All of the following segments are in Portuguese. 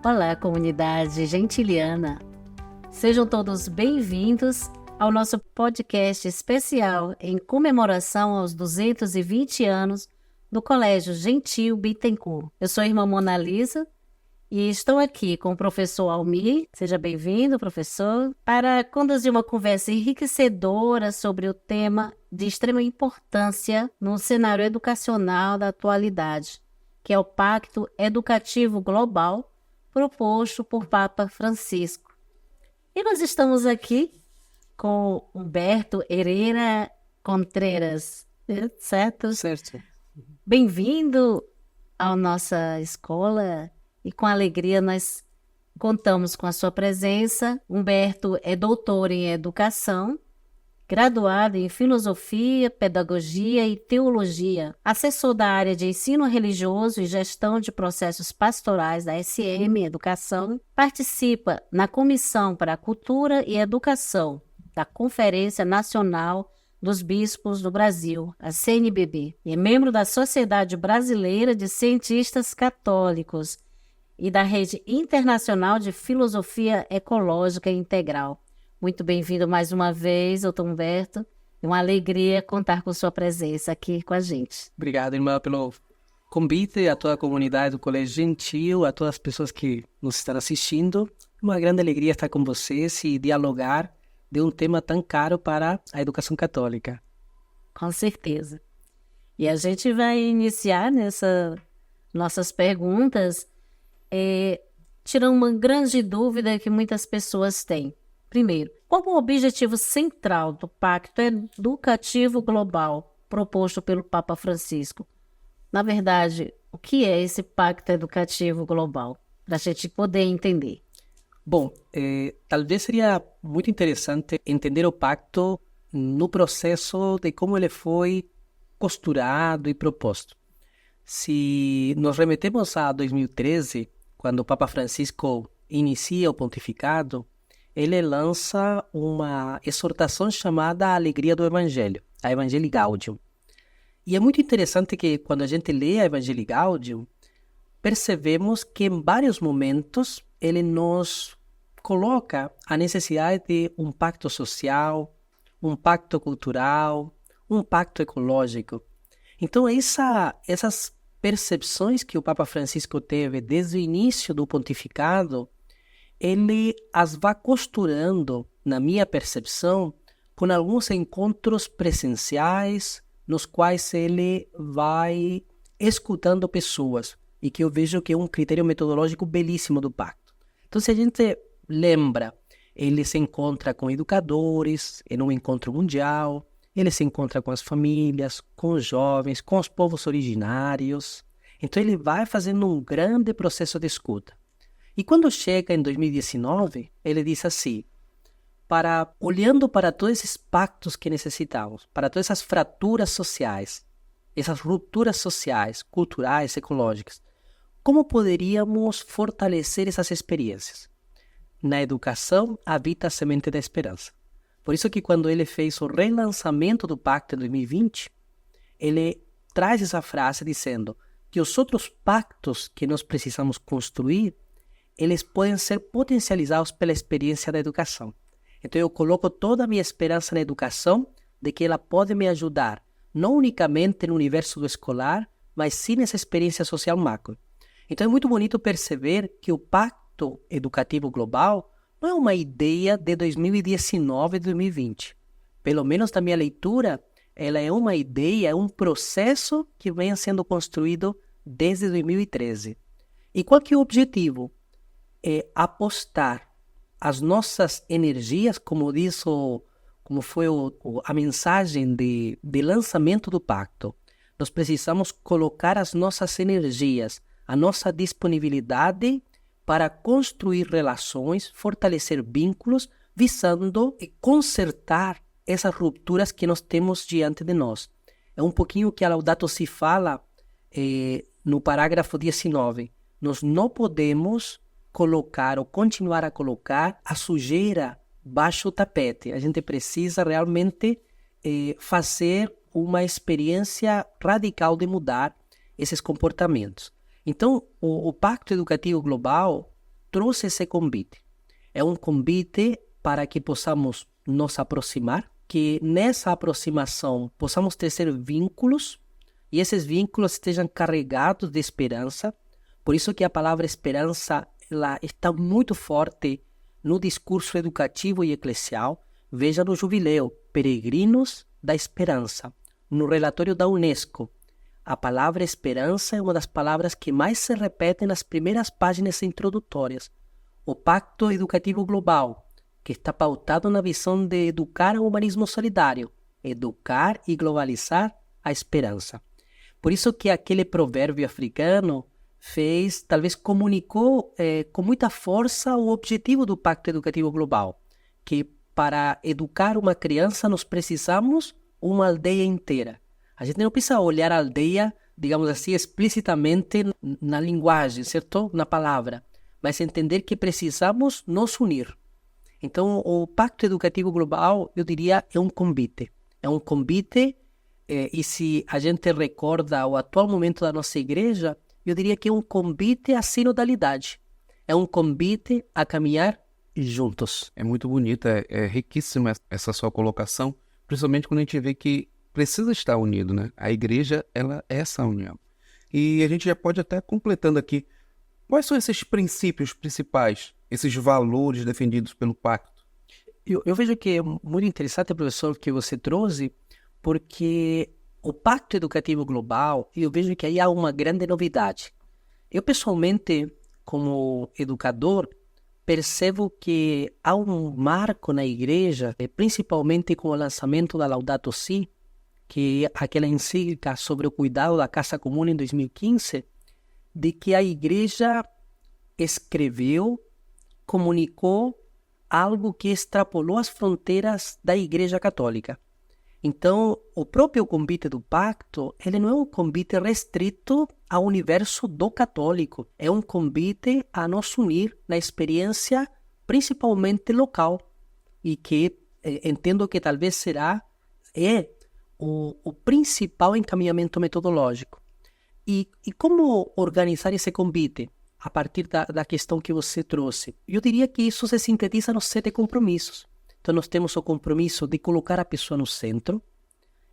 Olá, comunidade gentiliana. Sejam todos bem-vindos ao nosso podcast especial em comemoração aos 220 anos do Colégio Gentil Bittencourt. Eu sou a irmã Mona Lisa e estou aqui com o professor Almir. Seja bem-vindo, professor, para conduzir uma conversa enriquecedora sobre o tema de extrema importância no cenário educacional da atualidade, que é o Pacto Educativo Global proposto por Papa Francisco. E nós estamos aqui com Humberto Herrera Contreras, certo? Certo. Bem-vindo à nossa escola e com alegria nós contamos com a sua presença. Humberto é doutor em educação, graduado em filosofia, pedagogia e teologia, assessor da área de ensino religioso e gestão de processos pastorais da SM Educação, participa na Comissão para a Cultura e Educação da Conferência Nacional dos Bispos do Brasil, a CNBB, e é membro da Sociedade Brasileira de Cientistas Católicos e da Rede Internacional de Filosofia Ecológica Integral. Muito bem-vindo mais uma vez, doutor Humberto. É uma alegria contar com sua presença aqui com a gente. Obrigado, irmã, pelo convite, a toda a comunidade do Colégio Gentil, a todas as pessoas que nos estão assistindo. Uma grande alegria estar com vocês e dialogar de um tema tão caro para a educação católica. Com certeza. E a gente vai iniciar nossas perguntas, tirando uma grande dúvida que muitas pessoas têm. Primeiro, qual o objetivo central do Pacto Educativo Global proposto pelo Papa Francisco? Na verdade, o que é esse Pacto Educativo Global? Para a gente poder entender. Bom, talvez seria muito interessante entender o pacto no processo de como ele foi costurado e proposto. Se nos remetemos a 2013, quando o Papa Francisco inicia o pontificado, ele lança uma exortação chamada A Alegria do Evangelho, a Evangelii Gaudium. E é muito interessante que quando a gente lê a Evangelii Gaudium, percebemos que em vários momentos ele nos coloca a necessidade de um pacto social, um pacto cultural, um pacto ecológico. Então essas percepções que o Papa Francisco teve desde o início do pontificado, ele as vai costurando, na minha percepção, com alguns encontros presenciais, nos quais ele vai escutando pessoas, e que eu vejo que é um critério metodológico belíssimo do pacto. Então, se a gente lembra, ele se encontra com educadores, em um encontro mundial, ele se encontra com as famílias, com os jovens, com os povos originários. Então, ele vai fazendo um grande processo de escuta. E quando chega em 2019, ele diz assim, olhando para todos esses pactos que necessitamos, para todas essas fraturas sociais, essas rupturas sociais, culturais, ecológicas, como poderíamos fortalecer essas experiências? Na educação habita a semente da esperança. Por isso que quando ele fez o relançamento do pacto em 2020, ele traz essa frase dizendo que os outros pactos que nós precisamos construir, eles podem ser potencializados pela experiência da educação. Então eu coloco toda a minha esperança na educação, de que ela pode me ajudar, não unicamente no universo do escolar, mas sim nessa experiência social macro. Então é muito bonito perceber que o Pacto Educativo Global não é uma ideia de 2019 e 2020. Pelo menos na minha leitura, ela é uma ideia, é um processo que vem sendo construído desde 2013. E qual que é o objetivo? É apostar as nossas energias, como foi a mensagem de lançamento do pacto. Nós precisamos colocar as nossas energias, a nossa disponibilidade para construir relações, fortalecer vínculos, visando consertar essas rupturas que nós temos diante de nós. É um pouquinho que a Laudato Si fala no parágrafo 19. Nós não podemos colocar ou continuar a colocar a sujeira baixo o tapete. A gente precisa realmente fazer uma experiência radical de mudar esses comportamentos. Então, o Pacto Educativo Global trouxe esse convite. É um convite para que possamos nos aproximar, que nessa aproximação possamos tecer vínculos e esses vínculos estejam carregados de esperança. Por isso que a palavra esperança ela está muito forte no discurso educativo e eclesial. Veja no Jubileu, Peregrinos da Esperança. No relatório da Unesco, a palavra esperança é uma das palavras que mais se repetem nas primeiras páginas introdutórias. O Pacto Educativo Global, que está pautado na visão de educar o humanismo solidário, educar e globalizar a esperança. Por isso que aquele provérbio africano talvez comunicou com muita força o objetivo do Pacto Educativo Global, que para educar uma criança nós precisamos uma aldeia inteira. A gente não precisa olhar a aldeia, digamos assim, explicitamente na linguagem, certo? Na palavra, mas entender que precisamos nos unir. Então, o Pacto Educativo Global, eu diria, é um convite. É um convite, e se a gente recorda o atual momento da nossa igreja, eu diria que é um convite à sinodalidade. É um convite a caminhar juntos. É muito bonita, é riquíssima essa sua colocação, principalmente quando a gente vê que precisa estar unido, né? A igreja, ela é essa união. E a gente já pode até completando aqui, quais são esses princípios principais, esses valores defendidos pelo pacto? Eu vejo que é muito interessante, professor, que você trouxe, porque o Pacto Educativo Global, eu vejo que aí há uma grande novidade. Eu, pessoalmente, como educador, percebo que há um marco na igreja, principalmente com o lançamento da Laudato Si, que é aquela encíclica sobre o cuidado da casa comum em 2015, de que a igreja escreveu, comunicou algo que extrapolou as fronteiras da igreja católica. Então, o próprio convite do pacto, ele não é um convite restrito ao universo do católico. É um convite a nos unir na experiência principalmente local. E que entendo que talvez é o principal encaminhamento metodológico. E como organizar esse convite? A partir da questão que você trouxe. Eu diria que isso se sintetiza nos 7 compromissos. Então, nós temos o compromisso de colocar a pessoa no centro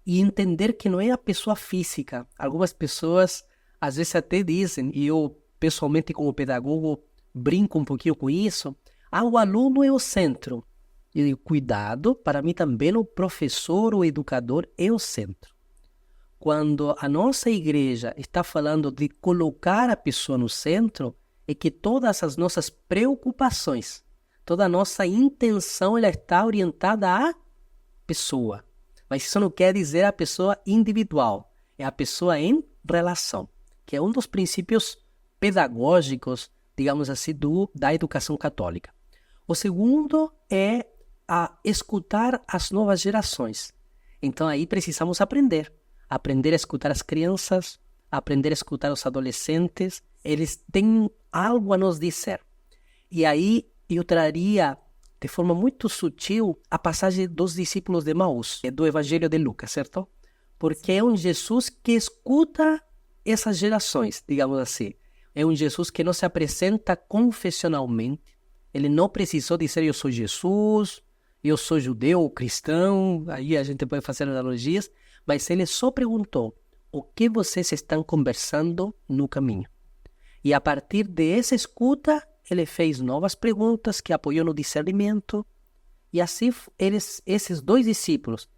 e entender que não é a pessoa física. Algumas pessoas, às vezes, até dizem, e eu, pessoalmente, como pedagogo, brinco um pouquinho com isso, o aluno é o centro. Eu digo, cuidado, para mim também o professor, o educador, é o centro. Quando a nossa igreja está falando de colocar a pessoa no centro, é que todas as nossas preocupações, toda a nossa intenção, ela está orientada à pessoa. Mas isso não quer dizer a pessoa individual. É a pessoa em relação, que é um dos princípios pedagógicos, digamos assim, da educação católica. O segundo é a escutar as novas gerações. Então aí precisamos aprender a escutar as crianças, aprender a escutar os adolescentes. Eles têm algo a nos dizer. E aí eu traria de forma muito sutil a passagem dos discípulos de Emaús, do Evangelho de Lucas, certo? Porque é um Jesus que escuta essas gerações, digamos assim. É um Jesus que não se apresenta confessionalmente. Ele não precisou dizer eu sou Jesus, eu sou judeu ou cristão, aí a gente pode fazer analogias, mas ele só perguntou o que vocês estão conversando no caminho. E a partir dessa escuta, ele fez novas perguntas que apoiou no discernimento. E assim, esses 2 discípulos,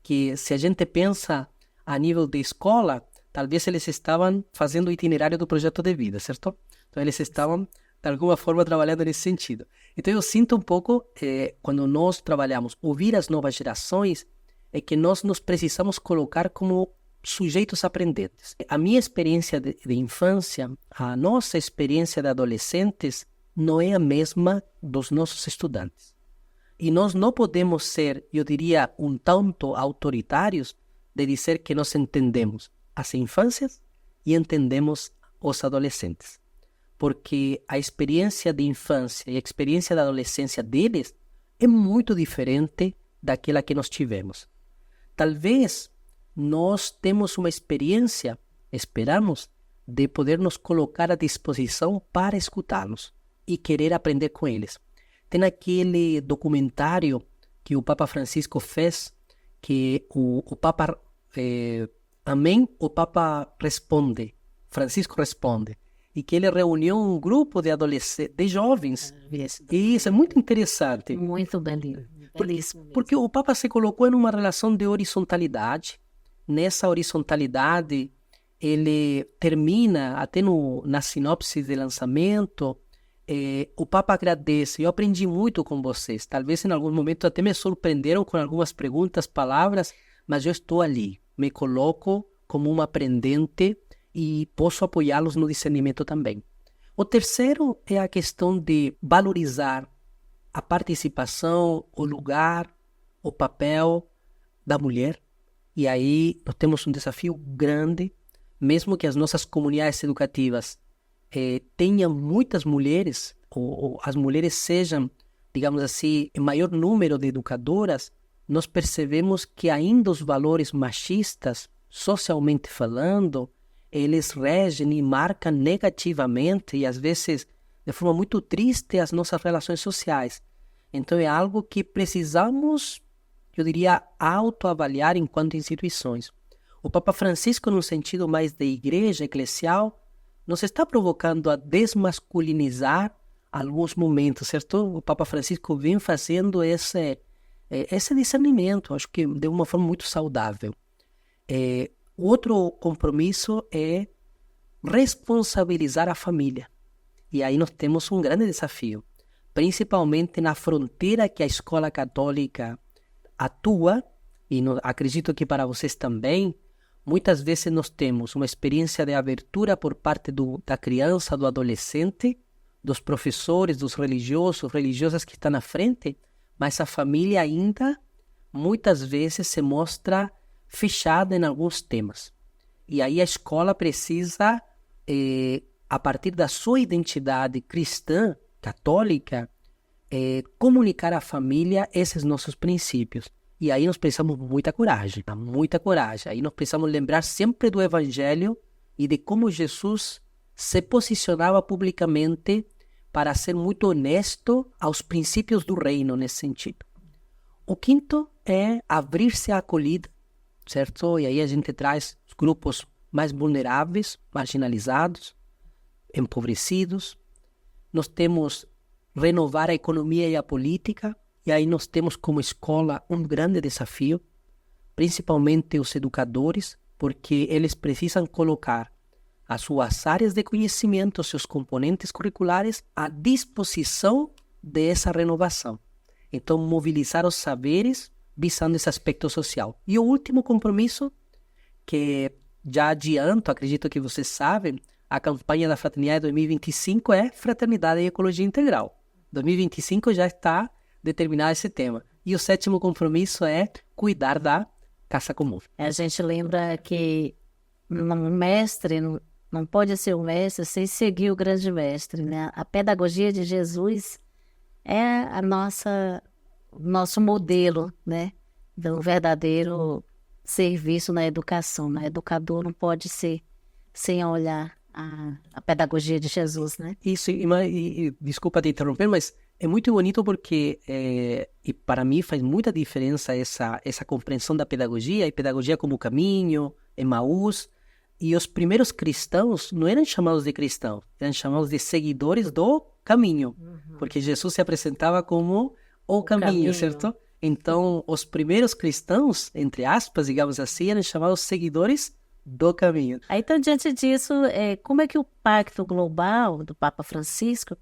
que se a gente pensa a nível de escola, talvez eles estavam fazendo o itinerário do projeto de vida, certo? Então, eles estavam, de alguma forma, trabalhando nesse sentido. Então, eu sinto um pouco, quando nós trabalhamos, ouvir as novas gerações, é que nós nos precisamos colocar como sujeitos aprendentes. A minha experiência de infância, a nossa experiência de adolescentes, não é a mesma dos nossos estudantes. E nós não podemos ser, eu diria, um tanto autoritários de dizer que nós entendemos as infâncias e entendemos os adolescentes. Porque a experiência de infância e a experiência da adolescência deles é muito diferente daquela que nós tivemos. Talvez nós temos uma experiência, esperamos, de poder nos colocar à disposição para escutá-los. e querer aprender com eles. Tem aquele documentário que o Papa Francisco fez, que o Papa Amém, o Papa responde, Francisco responde, e que ele reuniu um grupo de adolescentes, de jovens. E isso é muito interessante. Muito belíssimo. Porque o Papa se colocou em uma relação de horizontalidade. Nessa horizontalidade, ele termina, até na sinopse de lançamento, o Papa agradece. Eu aprendi muito com vocês. Talvez em algum momento até me surpreenderam com algumas perguntas, palavras, mas eu estou ali. Me coloco como um aprendente e posso apoiá-los no discernimento também. O terceiro é a questão de valorizar a participação, o lugar, o papel da mulher. E aí nós temos um desafio grande, mesmo que as nossas comunidades educativas tenham muitas mulheres, ou as mulheres sejam, digamos assim, em maior número de educadoras, nós percebemos que ainda os valores machistas, socialmente falando, eles regem e marcam negativamente e às vezes de forma muito triste as nossas relações sociais. Então é algo que precisamos, eu diria, autoavaliar enquanto instituições. O Papa Francisco, no sentido mais de igreja eclesial, nos está provocando a desmasculinizar alguns momentos, certo? O Papa Francisco vem fazendo esse discernimento, acho que de uma forma muito saudável. Outro compromisso é responsabilizar a família. E aí nós temos um grande desafio, principalmente na fronteira que a escola católica atua, e acredito que para vocês também, muitas vezes nós temos uma experiência de abertura por parte da criança, do adolescente, dos professores, dos religiosos, religiosas que estão na frente, mas a família ainda, muitas vezes, se mostra fechada em alguns temas. E aí a escola precisa, a partir da sua identidade cristã, católica, comunicar à família esses nossos princípios. E aí nós precisamos de muita coragem, muita coragem. Aí nós precisamos lembrar sempre do Evangelho e de como Jesus se posicionava publicamente para ser muito honesto aos princípios do reino nesse sentido. O quinto é abrir-se à acolhida, certo? E aí a gente traz os grupos mais vulneráveis, marginalizados, empobrecidos. Nós temos renovar a economia e a política, e aí nós temos como escola um grande desafio, principalmente os educadores, porque eles precisam colocar as suas áreas de conhecimento, seus componentes curriculares à disposição dessa renovação. Então, mobilizar os saberes visando esse aspecto social. E o último compromisso, que já adianto, acredito que vocês sabem, a campanha da Fraternidade 2025 é Fraternidade e Ecologia Integral. 2025 já está determinado esse tema. E o sétimo compromisso é cuidar da casa comum. A gente lembra que um mestre não pode ser um mestre sem seguir o grande mestre, né? A pedagogia de Jesus é nosso modelo, né? Do verdadeiro serviço na educação. O educador não pode ser sem olhar a pedagogia de Jesus, né? Isso, e desculpa te interromper, mas é muito bonito porque, e para mim faz muita diferença essa compreensão da pedagogia, e pedagogia como caminho, Emaús, e os primeiros cristãos não eram chamados de cristãos, eram chamados de seguidores do caminho, porque Jesus se apresentava como o caminho, certo? Então, os primeiros cristãos, entre aspas, digamos assim, eram chamados seguidores do caminho. Aí, então, diante disso, como é que o Pacto Global do Papa Francisco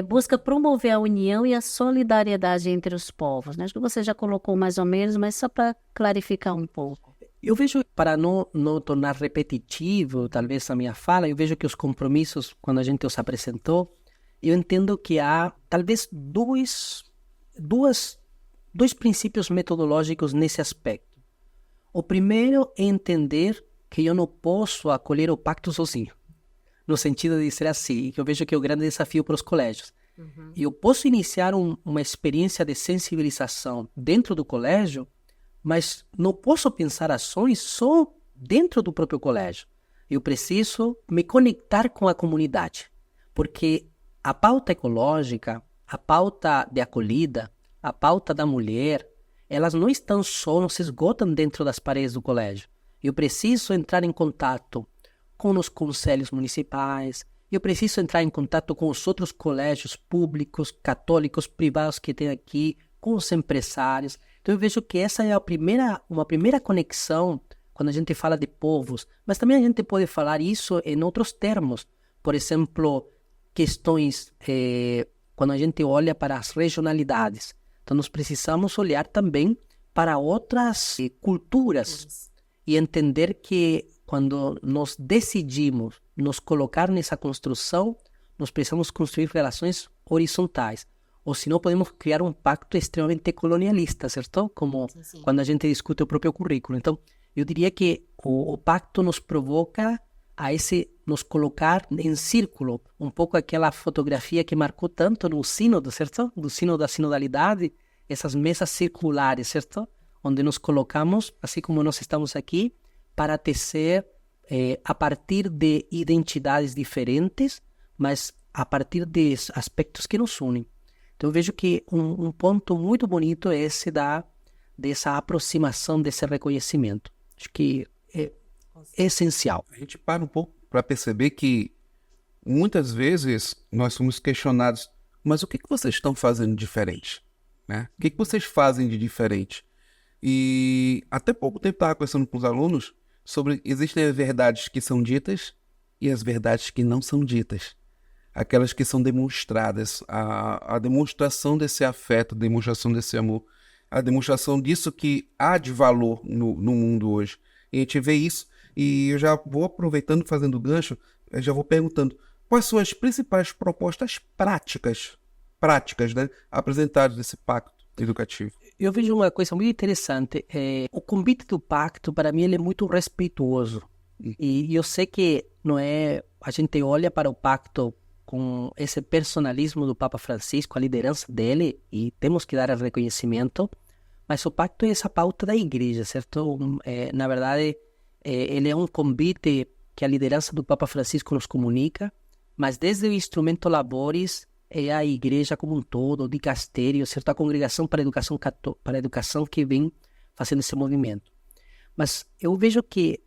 busca promover a união e a solidariedade entre os povos, né? Acho que você já colocou mais ou menos, mas só para clarificar um pouco. Eu vejo, para não tornar repetitivo, talvez, a minha fala, eu vejo que os compromissos, quando a gente os apresentou, eu entendo que há, talvez, dois princípios metodológicos nesse aspecto. O primeiro é entender que eu não posso acolher o pacto sozinho. No sentido de ser assim, que eu vejo que é o grande desafio para os colégios. Eu posso iniciar uma experiência de sensibilização dentro do colégio, mas não posso pensar ações só dentro do próprio colégio. Eu preciso me conectar com a comunidade, porque a pauta ecológica, a pauta de acolhida, a pauta da mulher, elas não estão só, não se esgotam dentro das paredes do colégio. Eu preciso entrar em contato com os conselhos municipais, eu preciso entrar em contato com os outros colégios públicos, católicos, privados que tem aqui, com os empresários. Então eu vejo que essa é uma primeira conexão quando a gente fala de povos, mas também a gente pode falar isso em outros termos. Por exemplo, questões, quando a gente olha para as regionalidades. Então nós precisamos olhar também para outras culturas e entender que quando nós decidimos nos colocar nessa construção, nós precisamos construir relações horizontais. Ou senão podemos criar um pacto extremamente colonialista, certo? Como Sim. quando a gente discute o próprio currículo. Então, eu diria que o pacto nos provoca a nos colocar em círculo, um pouco aquela fotografia que marcou tanto no sínodo, certo? Do sínodo da sinodalidade, essas mesas circulares, certo? Onde nos colocamos, assim como nós estamos aqui, para tecer a partir de identidades diferentes, mas a partir de aspectos que nos unem. Então eu vejo que um ponto muito bonito é esse dessa aproximação, desse reconhecimento. Acho que é essencial. A gente para um pouco para perceber que muitas vezes nós somos questionados, mas o que vocês estão fazendo de diferente? Né? O que vocês fazem de diferente? E até pouco tempo estava conversando com os alunos sobre existem as verdades que são ditas e as verdades que não são ditas. Aquelas que são demonstradas, a demonstração desse afeto, a demonstração desse amor, a demonstração disso que há de valor no mundo hoje. E a gente vê isso, e eu já vou aproveitando, fazendo gancho, eu já vou perguntando, quais são as principais propostas práticas, né, apresentadas nesse pacto educativo? Eu vejo uma coisa muito interessante. O convite do pacto, para mim, ele é muito respeitoso. E eu sei que não é... A gente olha para o pacto com esse personalismo do Papa Francisco, a liderança dele, e temos que dar reconhecimento, mas o pacto é essa pauta da igreja, certo? Na verdade, ele é um convite que a liderança do Papa Francisco nos comunica, mas desde o instrumento Laboris, é a igreja como um todo, o dicastério, certo? A congregação para a educação que vem fazendo esse movimento. Mas eu vejo que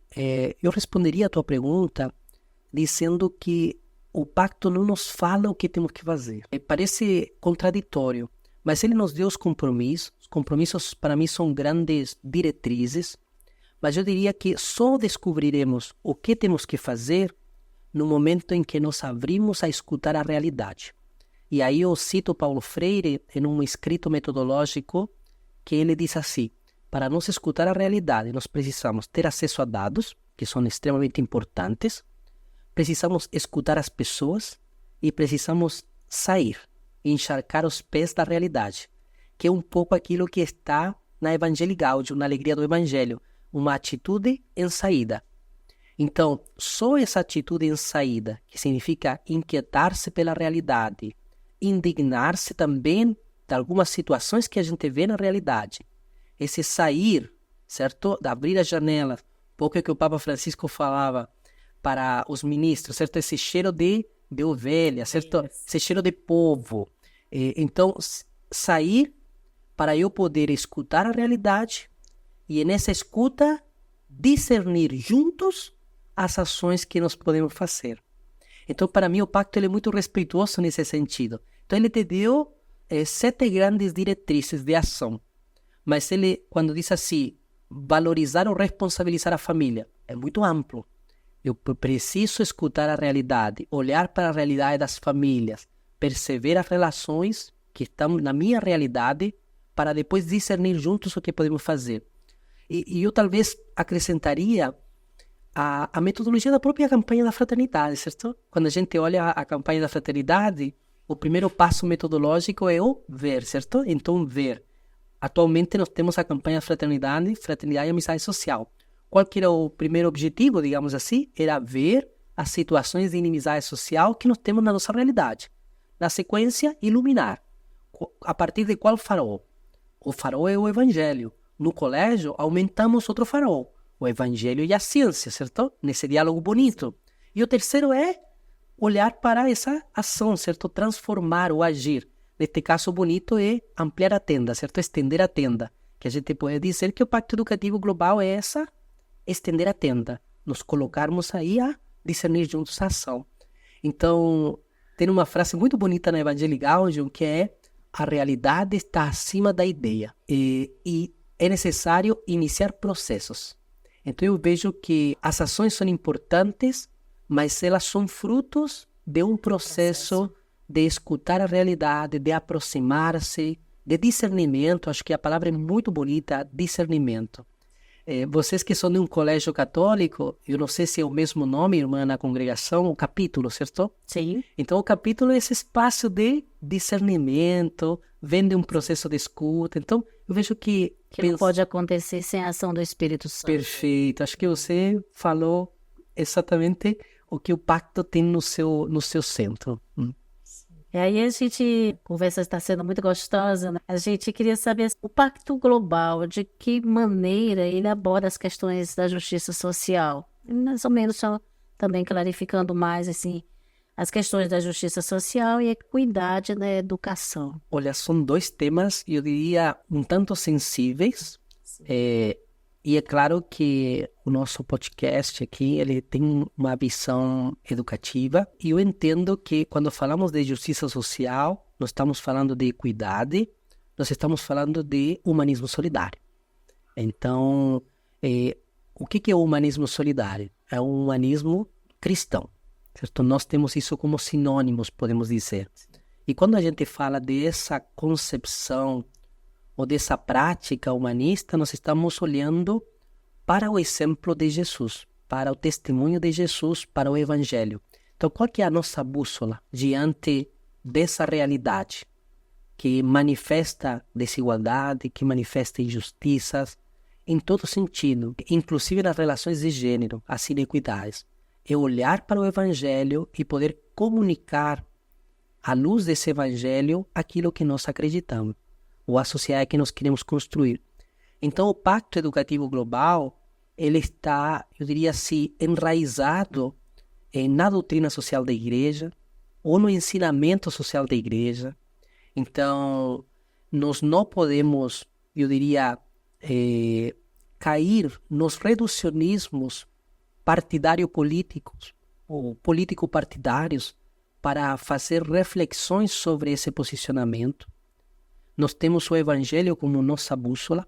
eu responderia a tua pergunta dizendo que o pacto não nos fala o que temos que fazer. Parece contraditório, mas ele nos deu os compromissos. Os compromissos, para mim, são grandes diretrizes, mas eu diria que só descobriremos o que temos que fazer no momento em que nos abrimos a escutar a realidade. E aí eu cito Paulo Freire em um escrito metodológico que ele diz assim: para nós escutar a realidade, nós precisamos ter acesso a dados, que são extremamente importantes, precisamos escutar as pessoas e precisamos sair e encharcar os pés da realidade, que é um pouco aquilo que está na Evangelii Gaudium, na alegria do Evangelho, uma atitude em saída. Então, só essa atitude em saída, que significa inquietar-se pela realidade, indignar-se também de algumas situações que a gente vê na realidade, esse sair, certo? De abrir as janelas, pouco é que o Papa Francisco falava para os ministros, certo? Esse cheiro de ovelha, certo? Esse cheiro de povo. Então, sair para eu poder escutar a realidade e nessa escuta discernir juntos as ações que nós podemos fazer. Então, para mim, o pacto ele é muito respeitoso nesse sentido. Então, ele te deu 7 grandes diretrizes de ação. Mas ele, quando diz assim, valorizar ou responsabilizar a família, é muito amplo. Eu preciso escutar a realidade, olhar para a realidade das famílias, perceber as relações que estão na minha realidade, para depois discernir juntos o que podemos fazer. E eu talvez acrescentaria a metodologia da própria campanha da fraternidade, certo? Quando a gente olha a campanha da fraternidade, o primeiro passo metodológico é o ver, certo? Então, ver. Atualmente nós temos a campanha Fraternidade e Amizade Social. Qual que era o primeiro objetivo, digamos assim? Era ver as situações de inimizade social que nós temos na nossa realidade. Na sequência, iluminar. A partir de qual farol? O farol é o Evangelho. No colégio, aumentamos outro farol. O Evangelho e a ciência, certo? Nesse diálogo bonito. E o terceiro é olhar para essa ação, certo? Transformar ou agir. Neste caso bonito é ampliar a tenda, certo? Estender a tenda. Que a gente pode dizer que o Pacto Educativo Global é essa, estender a tenda. Nos colocarmos aí a discernir juntos a ação. Então, tem uma frase muito bonita na Evangelii Gaudium que é: a realidade está acima da ideia e é necessário iniciar processos. Então eu vejo que as ações são importantes, mas elas são frutos de um processo de escutar a realidade, de aproximar-se, de discernimento. Acho que a palavra é muito bonita, discernimento. Vocês que são de um colégio católico, eu não sei se é o mesmo nome, irmã, na congregação, o capítulo, certo? Sim. Então, o capítulo é esse espaço de discernimento, vem de um processo de escuta. Então, eu vejo que não pode acontecer sem a ação do Espírito Santo. Perfeito. Acho que você falou exatamente o que o pacto tem no seu centro. E aí a conversa está sendo muito gostosa, né? A gente queria saber o Pacto Global, de que maneira ele aborda as questões da justiça social. Mais ou menos só também clarificando mais, assim, as questões da justiça social e a equidade na educação. Olha, são dois temas, eu diria, um tanto sensíveis. E é claro que o nosso podcast aqui, ele tem uma visão educativa. E eu entendo que quando falamos de justiça social, nós estamos falando de equidade, nós estamos falando de humanismo solidário. Então, o que é o humanismo solidário? É um humanismo cristão, certo? Nós temos isso como sinônimos, podemos dizer. E quando a gente fala dessa concepção ou dessa prática humanista, nós estamos olhando para o exemplo de Jesus, para o testemunho de Jesus, para o Evangelho. Então, qual que é a nossa bússola diante dessa realidade que manifesta desigualdade, que manifesta injustiças em todo sentido, inclusive nas relações de gênero, as inequidades? É olhar para o Evangelho e poder comunicar, à luz desse Evangelho, aquilo que nós acreditamos, ou a sociedade que nós queremos construir. Então, o Pacto Educativo Global, ele está, eu diria assim, enraizado na doutrina social da Igreja, ou no ensinamento social da Igreja. Então, nós não podemos, eu diria, cair nos reducionismos partidário-políticos, ou político-partidários, para fazer reflexões sobre esse posicionamento. Nós temos o Evangelho como nossa bússola.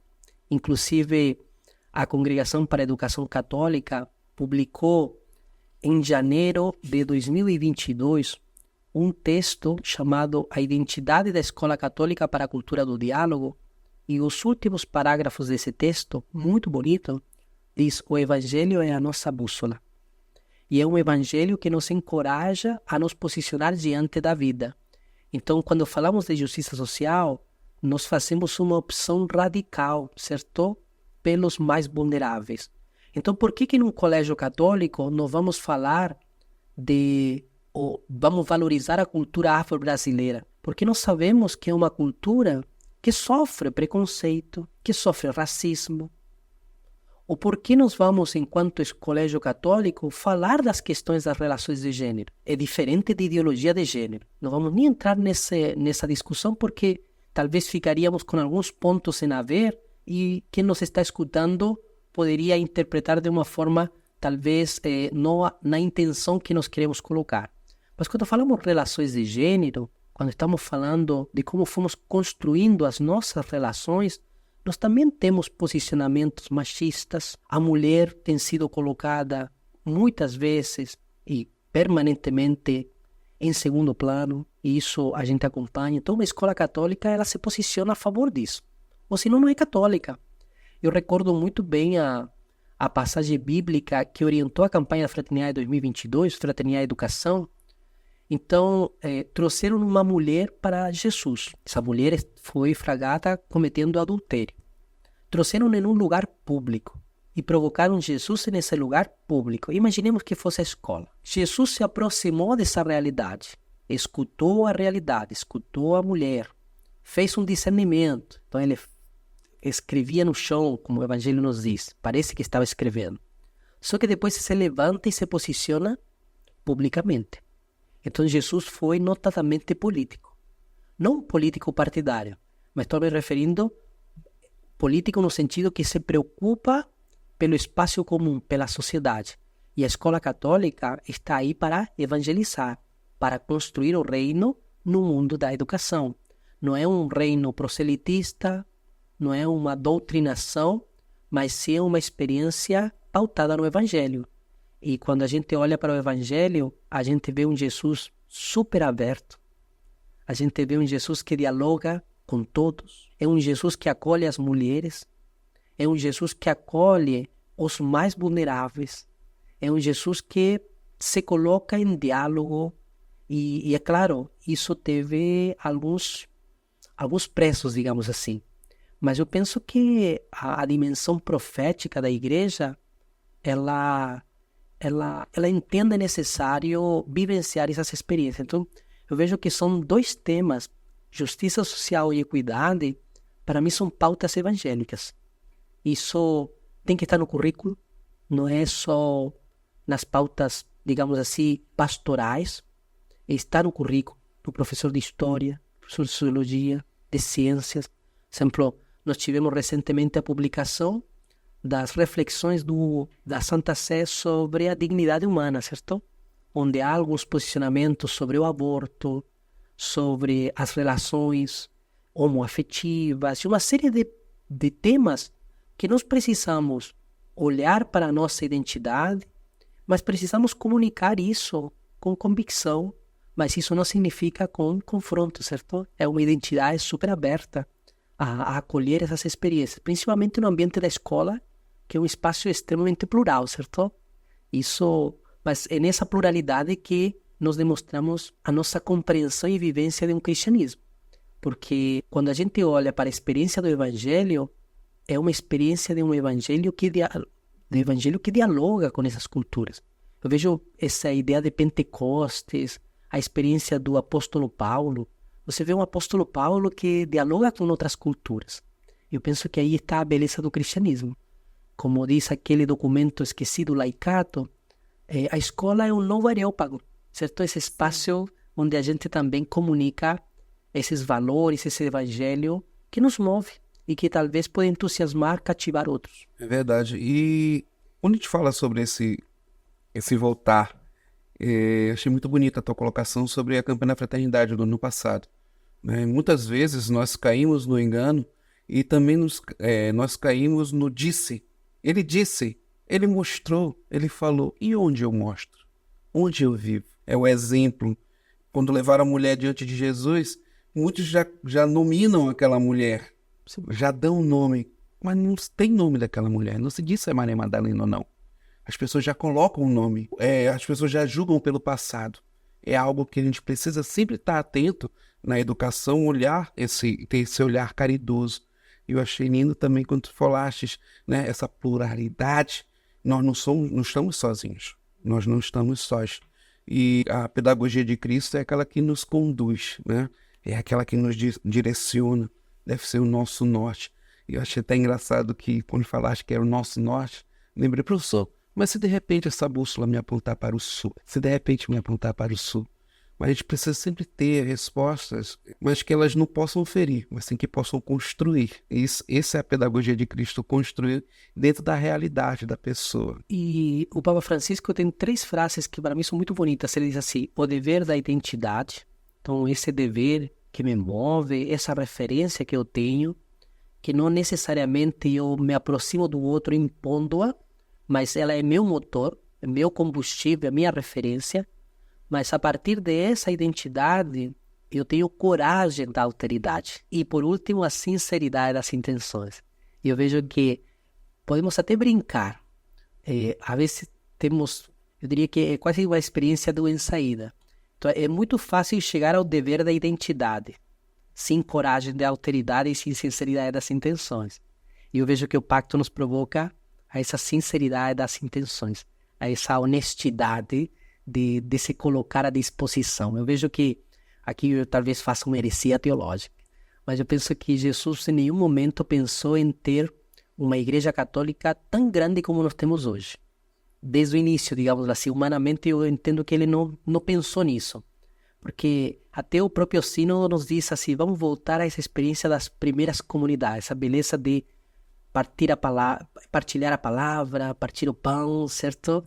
Inclusive, a Congregação para a Educação Católica publicou em janeiro de 2022 um texto chamado A Identidade da Escola Católica para a Cultura do Diálogo, e os últimos parágrafos desse texto, muito bonito, diz: o Evangelho é a nossa bússola. E é um Evangelho que nos encoraja a nos posicionar diante da vida. Então, quando falamos de justiça social, nós fazemos uma opção radical, certo? Pelos mais vulneráveis. Então, por que num colégio católico não vamos falar ou vamos valorizar a cultura afro-brasileira? Porque nós sabemos que é uma cultura que sofre preconceito, que sofre racismo. Ou por que nós vamos, enquanto colégio católico, falar das questões das relações de gênero? É diferente de ideologia de gênero. Não vamos nem entrar nessa discussão, porque talvez ficaríamos com alguns pontos em haver e quem nos está escutando poderia interpretar de uma forma, talvez, não na intenção que nós queremos colocar. Mas quando falamos de relações de gênero, quando estamos falando de como fomos construindo as nossas relações, nós também temos posicionamentos machistas. A mulher tem sido colocada muitas vezes e permanentemente em segundo plano, e isso a gente acompanha. Então, uma escola católica, ela se posiciona a favor disso. Ou senão, não é católica. Eu recordo muito bem a passagem bíblica que orientou a campanha da Fraternidade 2022, Fraternidade e Educação. Então, trouxeram uma mulher para Jesus. Essa mulher foi flagrada cometendo adultério. Trouxeram em um lugar público e provocaram Jesus nesse lugar público. Imaginemos que fosse a escola. Jesus se aproximou dessa realidade, escutou a realidade, escutou a mulher, fez um discernimento. Então ele escrevia no chão, como o Evangelho nos diz, parece que estava escrevendo. Só que depois se levanta e se posiciona publicamente. Então Jesus foi notadamente político. Não político partidário, mas estou me referindo político no sentido que se preocupa pelo espaço comum, pela sociedade. E a escola católica está aí para evangelizar, para construir o reino no mundo da educação. Não é um reino proselitista, não é uma doutrinação, mas sim uma experiência pautada no Evangelho. E quando a gente olha para o Evangelho, a gente vê um Jesus super aberto. A gente vê um Jesus que dialoga com todos. É um Jesus que acolhe as mulheres. É um Jesus que acolhe os mais vulneráveis. É um Jesus que se coloca em diálogo. E é claro, isso teve alguns preços, digamos assim. Mas eu penso que a dimensão profética da igreja, ela entende necessário vivenciar essas experiências. Então, eu vejo que são dois temas, justiça social e equidade, para mim são pautas evangélicas. Isso tem que estar no currículo, não é só nas pautas, digamos assim, pastorais, está no currículo do professor de história, professor de sociologia, de ciências. Por exemplo, nós tivemos recentemente a publicação das reflexões da Santa Sé sobre a dignidade humana, certo? Onde há alguns posicionamentos sobre o aborto, sobre as relações homoafetivas, e uma série de temas que nós precisamos olhar para a nossa identidade, mas precisamos comunicar isso com convicção, mas isso não significa com confronto, certo? É uma identidade super aberta a acolher essas experiências, principalmente no ambiente da escola, que é um espaço extremamente plural, certo? Mas é nessa pluralidade que nós demonstramos a nossa compreensão e vivência de um cristianismo. Porque quando a gente olha para a experiência do Evangelho, é uma experiência de um Evangelho que dialoga com essas culturas. Eu vejo essa ideia de Pentecostes, a experiência do apóstolo Paulo. Você vê um apóstolo Paulo que dialoga com outras culturas. Eu penso que aí está a beleza do cristianismo. Como diz aquele documento esquecido, Laicato, a escola é um novo Areópago, certo? Esse espaço onde a gente também comunica esses valores, esse evangelho que nos move e que talvez pode entusiasmar, cativar outros. É verdade. E quando a gente fala sobre esse voltar, achei muito bonita a tua colocação sobre a campanha da fraternidade do ano passado. Né? Muitas vezes nós caímos no engano e também nós caímos no disse. Ele disse, ele mostrou, ele falou. E onde eu mostro? Onde eu vivo? É o exemplo. Quando levaram a mulher diante de Jesus, muitos já nominam aquela mulher, já dão o nome, mas não tem nome daquela mulher. Não se diz se é Maria Madalena ou não. As pessoas já colocam o nome, as pessoas já julgam pelo passado. É algo que a gente precisa sempre estar atento na educação, ter esse olhar caridoso. Eu achei lindo também quando tu falaste, né, essa pluralidade. Nós não estamos sozinhos, nós não estamos sós. E a pedagogia de Cristo é aquela que nos conduz, né? É aquela que nos direciona, deve ser o nosso norte. E eu achei até engraçado que quando falaste que era o nosso norte, lembrei, professor, mas se de repente essa bússola me apontar para o sul, mas a gente precisa sempre ter respostas, mas que elas não possam ferir, mas sim que possam construir. Essa é a pedagogia de Cristo, construir dentro da realidade da pessoa. E o Papa Francisco tem 3 frases que para mim são muito bonitas. Ele diz assim, o dever da identidade. Então esse dever que me move, essa referência que eu tenho, que não necessariamente eu me aproximo do outro impondo-a, mas ela é meu motor, é meu combustível, é minha referência. Mas a partir dessa identidade, eu tenho coragem da alteridade. E por último, a sinceridade das intenções. E eu vejo que podemos até brincar. Às vezes temos, eu diria que é quase uma experiência do ensaída. Então é muito fácil chegar ao dever da identidade, sem coragem da alteridade e sem sinceridade das intenções. E eu vejo que o pacto nos provoca a essa sinceridade das intenções, a essa honestidade de se colocar à disposição. Eu vejo que aqui eu talvez faça uma heresia teológica, mas eu penso que Jesus em nenhum momento pensou em ter uma igreja católica tão grande como nós temos hoje. Desde o início, digamos assim, humanamente eu entendo que ele não pensou nisso. Porque até o próprio Sínodo nos diz assim, vamos voltar a essa experiência das primeiras comunidades, essa beleza de partilhar a palavra, partir o pão, certo?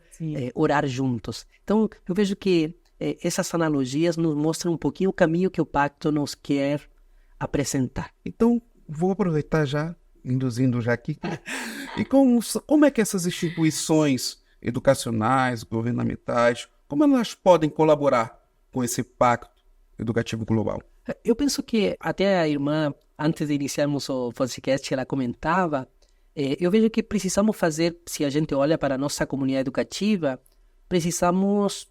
Orar juntos. Então, eu vejo que essas analogias nos mostram um pouquinho o caminho que o pacto nos quer apresentar. Então, vou aproveitar já, induzindo já aqui. E como é que essas instituições educacionais, governamentais, como elas podem colaborar com esse pacto educativo global? Eu penso que até a irmã, antes de iniciarmos o podcast, ela comentava, eu vejo que precisamos fazer, se a gente olha para a nossa comunidade educativa, precisamos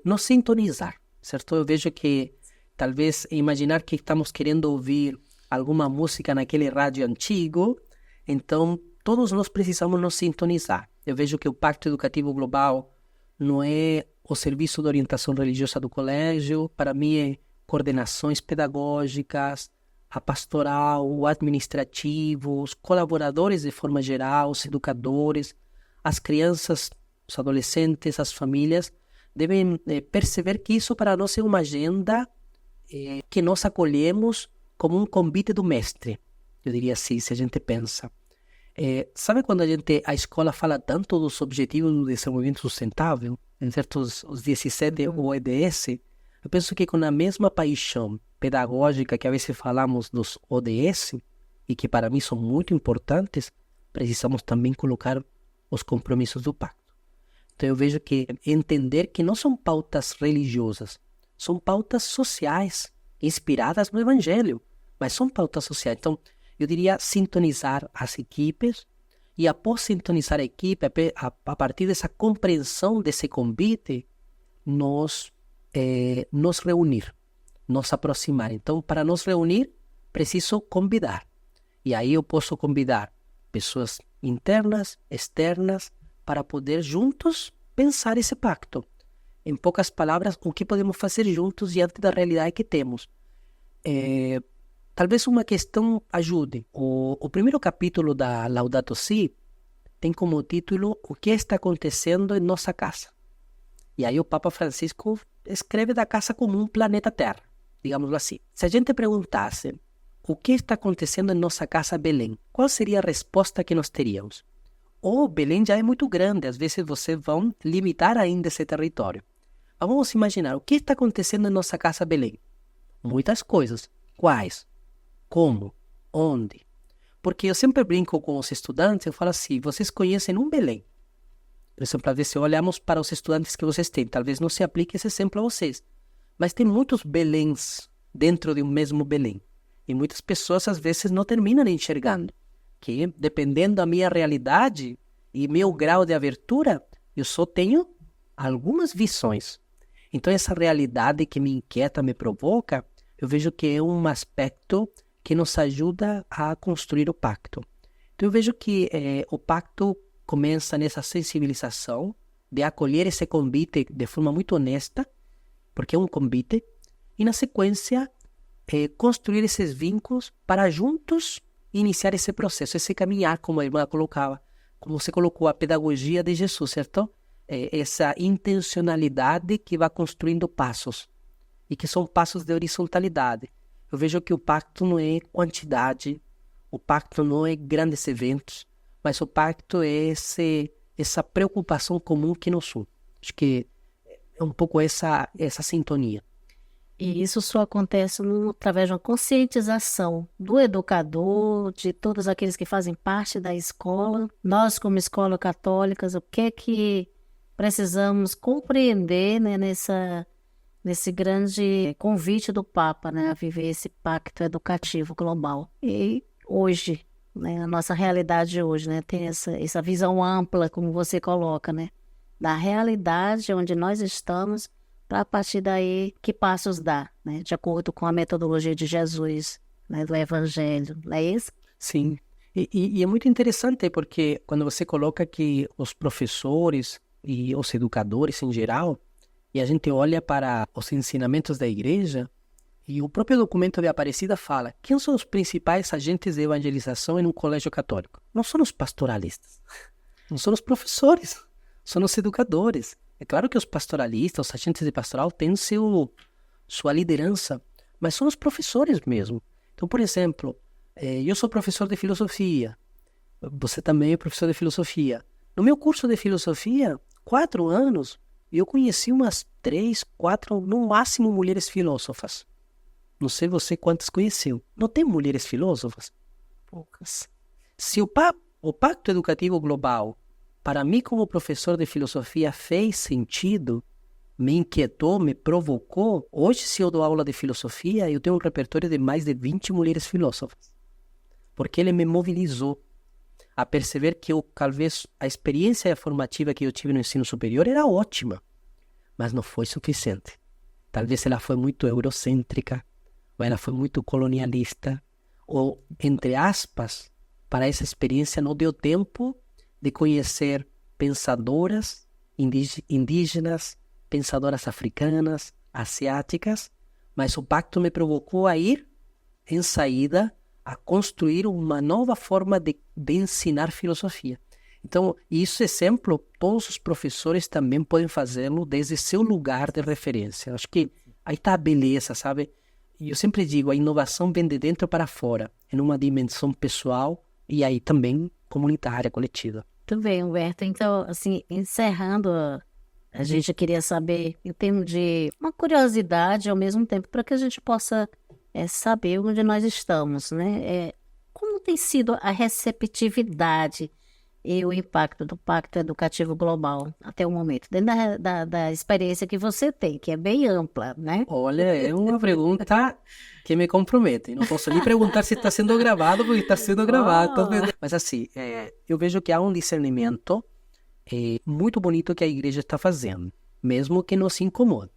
nos sintonizar, certo? Eu vejo que talvez imaginar que estamos querendo ouvir alguma música naquele rádio antigo, então todos nós precisamos nos sintonizar. Eu vejo que o Pacto Educativo Global não é o serviço de orientação religiosa do colégio, para mim é coordenações pedagógicas, a pastoral, o administrativo, os colaboradores de forma geral, os educadores, as crianças, os adolescentes, as famílias, devem perceber que isso para nós é uma agenda que nós acolhemos como um convite do mestre. Eu diria assim, se a gente pensa. Sabe quando a escola fala tanto dos objetivos do desenvolvimento sustentável, certo? Os 17 ODS, eu penso que com a mesma paixão pedagógica que a vezes falamos dos ODS, e que para mim são muito importantes, precisamos também colocar os compromissos do pacto. Então eu vejo que entender que não são pautas religiosas, são pautas sociais, inspiradas no Evangelho, mas são pautas sociais. Então eu diria sintonizar as equipes, e após sintonizar a equipe, a partir dessa compreensão desse convite, nos reunir, nos aproximar. Então, para nos reunir, preciso convidar. E aí eu posso convidar pessoas internas, externas, para poder juntos pensar esse pacto. Em poucas palavras, o que podemos fazer juntos diante da realidade que temos. Talvez uma questão ajude. O primeiro capítulo da Laudato Si tem como título O que está acontecendo em nossa casa. E aí o Papa Francisco escreve da casa como um planeta Terra, digamos assim. Se a gente perguntasse o que está acontecendo em nossa casa Belém, qual seria a resposta que nós teríamos? Belém já é muito grande, às vezes vocês vão limitar ainda esse território. Mas vamos imaginar, o que está acontecendo em nossa casa Belém? Muitas coisas. Quais? Como? Onde? Porque eu sempre brinco com os estudantes, eu falo assim, vocês conhecem um Belém? Por exemplo, às vezes olhamos para os estudantes que vocês têm, talvez não se aplique esse exemplo a vocês, mas tem muitos Beléns dentro de um mesmo Belém. E muitas pessoas às vezes não terminam enxergando, que dependendo da minha realidade e meu grau de abertura, eu só tenho algumas visões. Então essa realidade que me inquieta, me provoca, eu vejo que é um aspecto que nos ajuda a construir o pacto. Então eu vejo que o pacto começa nessa sensibilização de acolher esse convite de forma muito honesta, porque é um convite, e na sequência construir esses vínculos para juntos iniciar esse processo, esse caminhar, como a irmã colocava, como você colocou, a pedagogia de Jesus, certo? Essa intencionalidade que vai construindo passos, e que são passos de horizontalidade. Eu vejo que o pacto não é quantidade, o pacto não é grandes eventos, mas o pacto é essa preocupação comum que nos une. Acho que é um pouco essa sintonia. E isso só acontece através de uma conscientização do educador, de todos aqueles que fazem parte da escola. Nós, como escola católicas, o que é que precisamos compreender, né, nesse grande convite do Papa, né, a viver esse pacto educativo global. E hoje, né, a nossa realidade hoje, né, tem essa visão ampla, como você coloca, né, da realidade onde nós estamos, para a partir daí, que passos dar, né, de acordo com a metodologia de Jesus, né, do Evangelho, não é isso? Sim, e é muito interessante porque quando você coloca que os professores e os educadores em geral, e a gente olha para os ensinamentos da igreja, e o próprio documento de Aparecida fala, quem são os principais agentes de evangelização em um colégio católico? Não são os pastoralistas, não são os professores, são os educadores. É claro que os pastoralistas, os agentes de pastoral têm sua liderança, mas são os professores mesmo. Então, por exemplo, eu sou professor de filosofia, você também é professor de filosofia. No meu curso de filosofia, 4 anos, eu conheci umas 3, 4, no máximo, mulheres filósofas. Não sei você quantas conheceu. Não tem mulheres filósofas? Poucas. Se o Pacto Educativo Global, para mim como professor de filosofia, fez sentido, me inquietou, me provocou, hoje se eu dou aula de filosofia, eu tenho um repertório de mais de 20 mulheres filósofas. Porque ele me mobilizou a perceber que talvez a experiência formativa que eu tive no ensino superior era ótima, mas não foi suficiente. Talvez ela foi muito eurocêntrica, ou ela foi muito colonialista, ou, entre aspas, para essa experiência não deu tempo de conhecer pensadoras indígenas, pensadoras africanas, asiáticas, mas o pacto me provocou a ir, em saída, a construir uma nova forma de ensinar filosofia. Então, esse exemplo, todos os professores também podem fazê-lo desde seu lugar de referência. Acho que aí está a beleza, sabe? E eu sempre digo, a inovação vem de dentro para fora, em uma dimensão pessoal e aí também comunitária, coletiva. Tudo bem, Humberto. Então, assim, encerrando, a gente queria saber, em termos de uma curiosidade, ao mesmo tempo, para que a gente possa saber onde nós estamos, né? Como tem sido a receptividade e o impacto do Pacto Educativo Global até o momento, dentro da experiência que você tem, que é bem ampla, né? Olha, é uma pergunta que me compromete. Não posso nem perguntar se está sendo gravado, porque está sendo gravado. Mas assim, eu vejo que há um discernimento muito bonito que a igreja está fazendo, mesmo que nos incomode.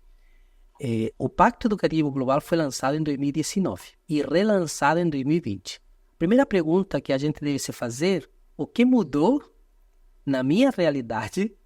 O Pacto Educativo Global foi lançado em 2019 e relançado em 2020. A primeira pergunta que a gente deve se fazer: o que mudou na minha realidade,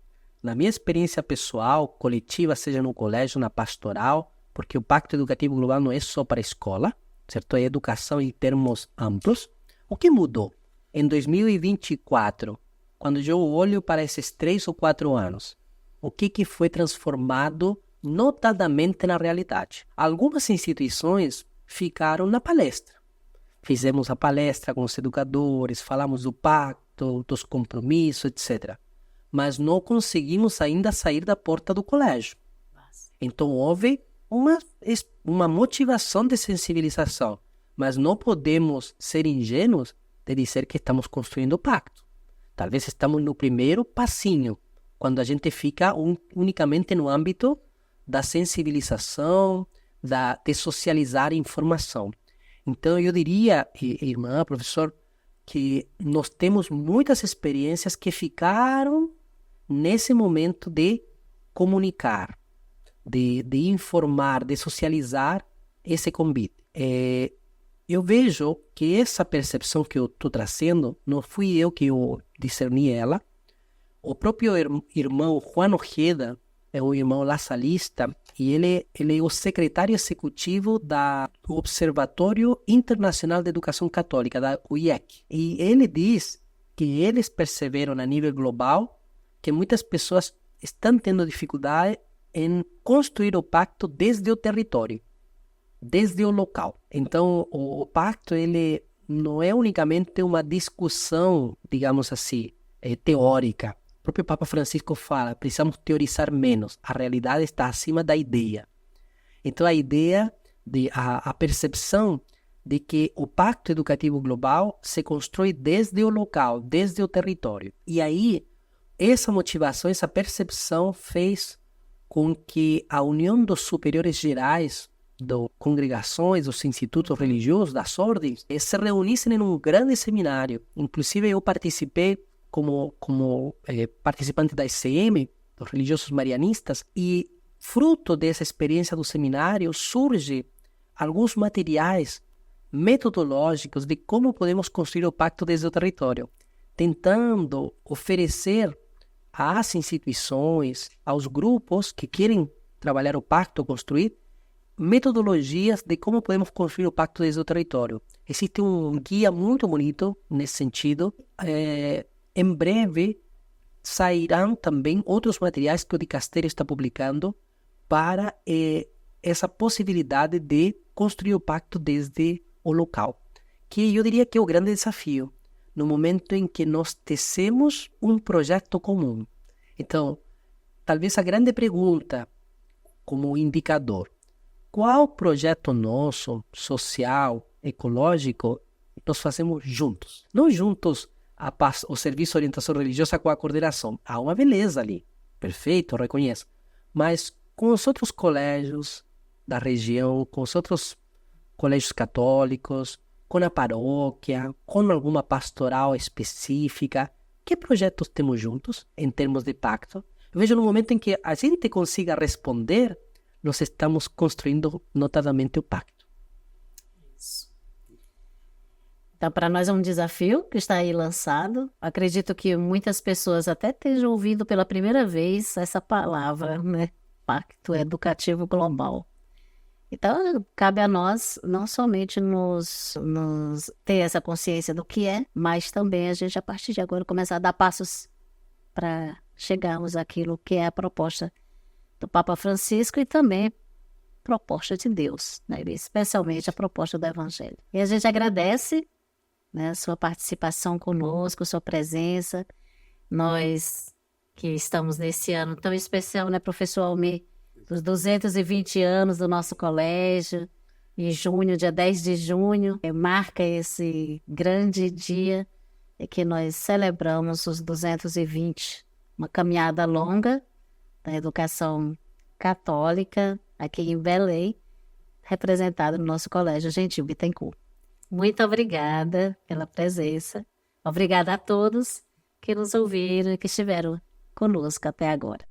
na minha experiência pessoal, coletiva, seja no colégio, na pastoral, porque o Pacto Educativo Global não é só para a escola, certo? É educação em termos amplos. O que mudou em 2024, quando eu olho para esses 3 ou 4 anos? O que foi transformado notadamente na realidade? Algumas instituições ficaram na palestra. Fizemos a palestra com os educadores, falamos do pacto, dos compromissos, etc. Mas não conseguimos ainda sair da porta do colégio. Então houve uma motivação de sensibilização, mas não podemos ser ingênuos de dizer que estamos construindo o pacto. Talvez estamos no primeiro passinho, quando a gente fica unicamente no âmbito da sensibilização, de socializar informação. Então, eu diria, irmã, professor, que nós temos muitas experiências que ficaram nesse momento de comunicar, de informar, de socializar esse convite. Eu vejo que essa percepção que eu estou trazendo, não fui eu que eu discerni ela. O próprio irmão Juan Ojeda é um irmão lasalista e ele é o secretário executivo do Observatório Internacional de Educação Católica, da UIEC. E ele diz que eles perceberam a nível global que muitas pessoas estão tendo dificuldade em construir o pacto desde o território, desde o local. Então, o pacto ele não é unicamente uma discussão, digamos assim, teórica. O próprio Papa Francisco fala, precisamos teorizar menos. A realidade está acima da ideia. Então, a ideia, a percepção de que o Pacto Educativo Global se constrói desde o local, desde o território. E aí, essa motivação, essa percepção fez com que a União dos Superiores Gerais, das congregações, dos institutos religiosos, das ordens, se reunissem em um grande seminário. Inclusive, eu participei como participante da ICM, dos religiosos marianistas, e fruto dessa experiência do seminário surge alguns materiais metodológicos de como podemos construir o pacto desde o território, tentando oferecer às instituições, aos grupos que querem trabalhar o pacto, construir metodologias de como podemos construir o pacto desde o território. Existe um guia muito bonito nesse sentido. Em breve sairão também outros materiais que o dicastério está publicando para essa possibilidade de construir o pacto desde o local, que eu diria que é o grande desafio, no momento em que nós tecemos um projeto comum. Então, talvez a grande pergunta, como indicador, qual projeto nosso, social, ecológico, nós fazemos juntos? Não juntos o serviço de orientação religiosa com a coordenação. Há uma beleza ali, perfeito, reconheço. Mas com os outros colégios da região, com os outros colégios católicos, com a paróquia, com alguma pastoral específica, que projetos temos juntos em termos de pacto? Eu vejo no momento em que a gente consiga responder, nós estamos construindo notadamente o pacto. Isso. Então, para nós é um desafio que está aí lançado. Acredito que muitas pessoas até estejam ouvindo pela primeira vez essa palavra, né? Pacto Educativo Global. Então, cabe a nós não somente nos ter essa consciência do que é, mas também a gente, a partir de agora, começar a dar passos para chegarmos àquilo que é a proposta do Papa Francisco e também proposta de Deus, né? Especialmente a proposta do Evangelho. E a gente agradece, né, sua participação conosco, sua presença. Nós que estamos nesse ano tão especial, né, professor Almir, dos 220 anos do nosso colégio, em junho, dia 10 de junho, marca esse grande dia em que nós celebramos os 220, uma caminhada longa da educação católica aqui em Belém, representada no nosso colégio Gentil Bittencourt. Muito obrigada pela presença. Obrigada a todos que nos ouviram e que estiveram conosco até agora.